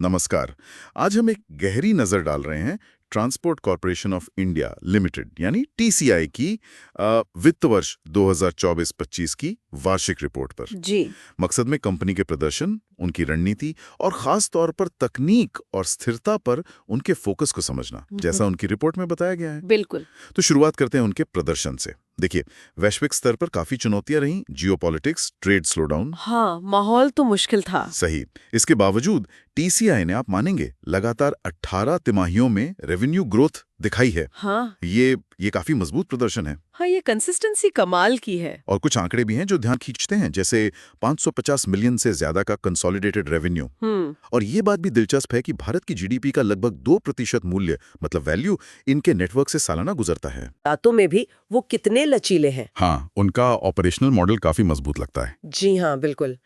नमस्कार। आज हम एक गहरी नजर डाल रहे हैं transport corporation of India limited यानी टीसीआई की वित्त वर्ष 2024-25 की वार्षिक रिपोर्ट पर। जी। मकसद में कंपनी के प्रदर्शन, उनकी रणनीति और खास तौर पर तकनीक और स्थिरता पर उनके फोकस को समझना, जैसा उनकी रिपोर्ट में बताया गया है। बिल्कुल। तो शुरुआत करते हैं उनके प्रदर्शन से। देखिए, वैश्विक स्तर पर काफी चुनौतियां रहीं, जियोपॉलिटिक्स, ट्रेड स्लोडाउन। हाँ, माहौल तो मुश्किल था। सही। इसके बावजूद टीसीआई ने, आप मानेंगे, लगातार 18 तिमाहियों में रेवेन्यू ग्रोथ दिखाई है। हाँ, ये काफी मजबूत प्रदर्शन है। हाँ, ये कंसिस्टेंसी कमाल की है। और कुछ आंकड़े भी हैं जो ध्यान खींचते हैं, जैसे 550 मिलियन से ज्यादा का कंसोलिडेटेड रेवेन्यू। और ये बात भी दिलचस्प है कि भारत की जीडीपी का लगभग 2% मूल्य, मतलब वैल्यू, इनके नेटवर्क से सालाना गुजरता है। दांतों में भी वो कितने लचीले हैं। हाँ, उनका ऑपरेशनल मॉडल काफी मजबूत लगता है। जी हाँ, बिल्कुल।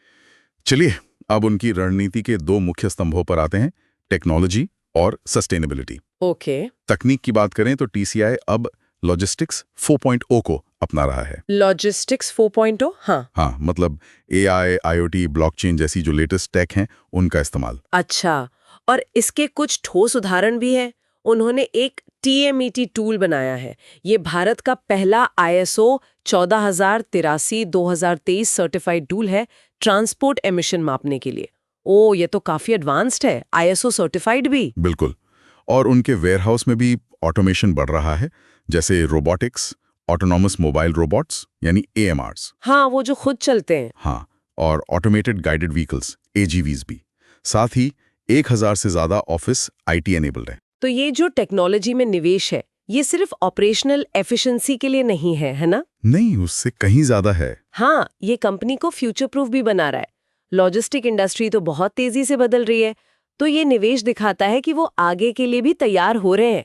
चलिए अब उनकी रणनीति के दो मुख्य स्तंभों पर आते हैं, टेक्नोलॉजी और सस्टेनेबिलिटी। ओके। तकनीक की बात करें तो टीसीआई अब लॉजिस्टिक्स 4.0 को अपना रहा है। लॉजिस्टिक्स 4.0। हाँ, मतलब एआई, आईओटी, ब्लॉकचेन जैसी जो लेटेस्ट टेक हैं, उनका इस्तेमाल। अच्छा, और इसके कुछ ठोस उदाहरण भी है। उन्होंने एक TMET टूल बनाया है। ये भारत का पहला ISO 14083/2023 सर्टिफाइड टूल है ट्रांसपोर्ट एमिशन मापने के लिए। ओ, ये तो काफी एडवांस्ड है, ISO सर्टिफाइड भी। बिल्कुल। और उनके वेयरहाउस में भी ऑटोमेशन बढ़ रहा है, जैसे रोबोटिक्स, ऑटोनॉमस मोबाइल रोबोट्स यानी AMRs। हाँ, वो जो खुद चलते हैं। हाँ, और ऑटोमेटेड गाइडेड व्हीकल्स AGVs भी। साथ ही 1000 से ज्यादा ऑफिस IT एनेबल्ड है। तो ये जो टेक्नोलॉजी में निवेश है, ये सिर्फ ऑपरेशनल एफिशिएंसी के लिए नहीं है, है ना? नहीं, उससे कहीं ज्यादा है। हाँ, ये कंपनी को फ्यूचर प्रूफ भी बना रहा है। लॉजिस्टिक इंडस्ट्री तो बहुत तेजी से बदल रही है, तो ये निवेश दिखाता है कि वो आगे के लिए भी तैयार हो रहे हैं।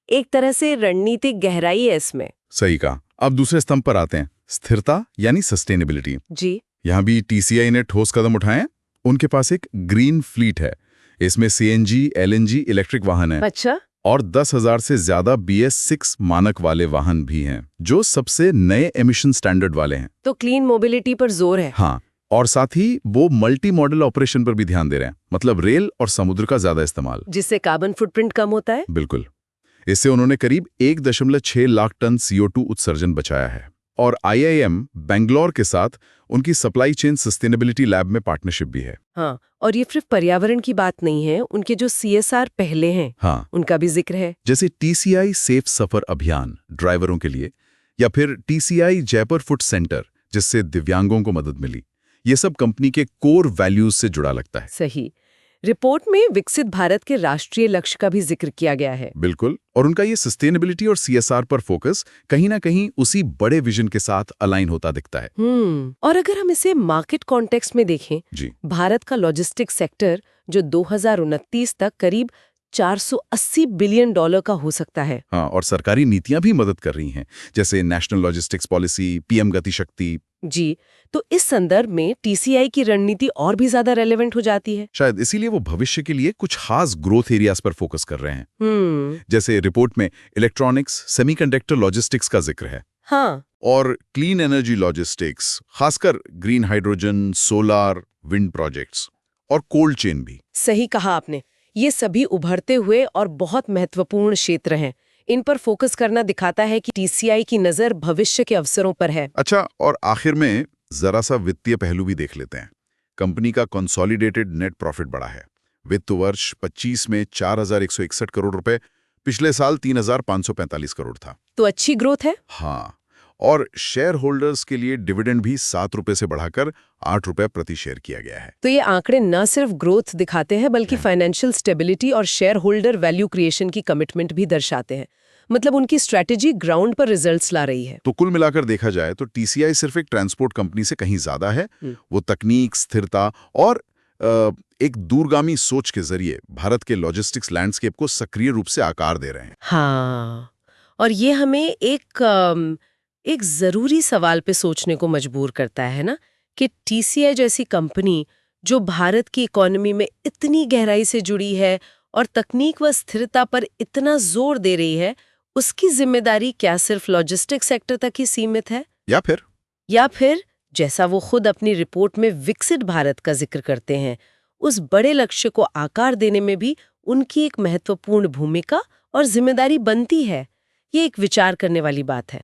एक तरह से रणनीतिक गहराई है इसमें। सही कहा। अब दूसरे स्तंभ पर आते हैं, स्थिरता यानी सस्टेनेबिलिटी। जी। यहाँ भी टीसीआई ने ठोस कदम उठाए हैं। उनके पास एक ग्रीन फ्लीट है। इसमें CNG, LNG इलेक्ट्रिक वाहन है। अच्छा। और 10,000 से ज्यादा BS6 मानक वाले वाहन भी हैं, जो सबसे नए एमिशन स्टैंडर्ड वाले हैं। तो क्लीन मोबिलिटी पर जोर है। हाँ, और साथ ही वो मल्टी मॉडल ऑपरेशन पर भी ध्यान दे रहे हैं, मतलब रेल और समुद्र का ज्यादा इस्तेमाल, जिससे कार्बन फुटप्रिंट कम होता है। बिल्कुल। इससे उन्होंने करीब 1.6 लाख टन CO2 उत्सर्जन बचाया है। और IIM बेंगलोर के साथ उनकी सप्लाई चेन सस्टेनेबिलिटी लैब में पार्टनरशिप भी है। हाँ, और ये सिर्फ पर्यावरण की बात नहीं है, उनके जो CSR पहले हैं, हाँ, उनका भी जिक्र है। जैसे TCI सेफ सफर अभियान ड्राइवरों के लिए, या फिर TCI जयपुर फुट सेंटर, जिससे दिव्यांगों को मदद मिली। ये सब कंपनी के कोर वैल्यूज से जुड़ा लगता है। सही। रिपोर्ट में विकसित भारत के राष्ट्रीय लक्ष्य का भी जिक्र किया गया है। बिल्कुल। और उनका ये सस्टेनेबिलिटी और CSR पर फोकस कहीं ना कहीं उसी बड़े विजन के साथ अलाइन होता दिखता है। और अगर हम इसे मार्केट कॉन्टेक्स्ट में देखें, जी, भारत का लॉजिस्टिक्स सेक्टर जो 2029 तक करीब $480 बिलियन का हो सकता है। हाँ, और सरकारी नीतियां भी मदद कर रही हैं, जैसे नेशनल लॉजिस्टिक्स पॉलिसी, PM गति शक्ति। जी, तो इस संदर्भ में TCI की रणनीति और भी ज्यादा रेलेवेंट हो जाती है। शायद इसीलिए वो भविष्य के लिए कुछ खास ग्रोथ एरियाज पर फोकस कर रहे हैं। जैसे रिपोर्ट में इलेक्ट्रॉनिक्स, सेमीकंडक्टर लॉजिस्टिक्स का जिक्र है। हाँ, और क्लीन एनर्जी लॉजिस्टिक्स, खासकर green hydrogen, solar, wind projects और कोल्ड चेन भी। सही कहा आपने। ये सभी उभरते हुए और बहुत महत्वपूर्ण क्षेत्र हैं। इन पर फोकस करना दिखाता है कि TCI की नजर भविष्य के अवसरों पर है। अच्छा, और आखिर में जरा सा वित्तीय पहलू भी देख लेते हैं। कंपनी का कंसोलिडेटेड नेट प्रॉफिट बढ़ा है। वित्त वर्ष 25 में 4,161 करोड़ रुपए, पिछले साल 3,545 करोड़ था। तो अच्छी ग्रोथ है। हाँ, और शेयर होल्डर्स के लिए डिविडेंड भी 7 रुपए से बढ़ाकर 8 रुपए प्रति शेयर किया गया है। तो ये आंकड़े न सिर्फ ग्रोथ दिखाते हैं, बल्कि फाइनेंशियल स्टेबिलिटी और शेयर होल्डर वैल्यू क्रिएशन की कमिटमेंट भी दर्शाते हैं। मतलब उनकी स्ट्रैटेजी ग्राउंड पर रिजल्ट्स ला रही है। तो कुल मिलाकर देखा जाए तो TCI सिर्फ एक ट्रांसपोर्ट कंपनी से कहीं ज्यादा है। वो तकनीक, स्थिरता और एक दूरगामी सोच के जरिए भारत के लॉजिस्टिक्स लैंडस्केप को सक्रिय रूप से आकार दे रहे हैं। हाँ, और ये हमें एक जरूरी सवाल पे सोचने को मजबूर करता है ना, कि TCI जैसी कंपनी जो भारत की इकोनॉमी में इतनी गहराई से जुड़ी है और तकनीक व स्थिरता पर इतना जोर दे रही है, उसकी जिम्मेदारी क्या सिर्फ लॉजिस्टिक्स सेक्टर तक ही सीमित है, या फिर जैसा वो खुद अपनी रिपोर्ट में विकसित भारत का जिक्र करते हैं, उस बड़े लक्ष्य को आकार देने में भी उनकी एक महत्वपूर्ण भूमिका और जिम्मेदारी बनती है। ये एक विचार करने वाली बात है।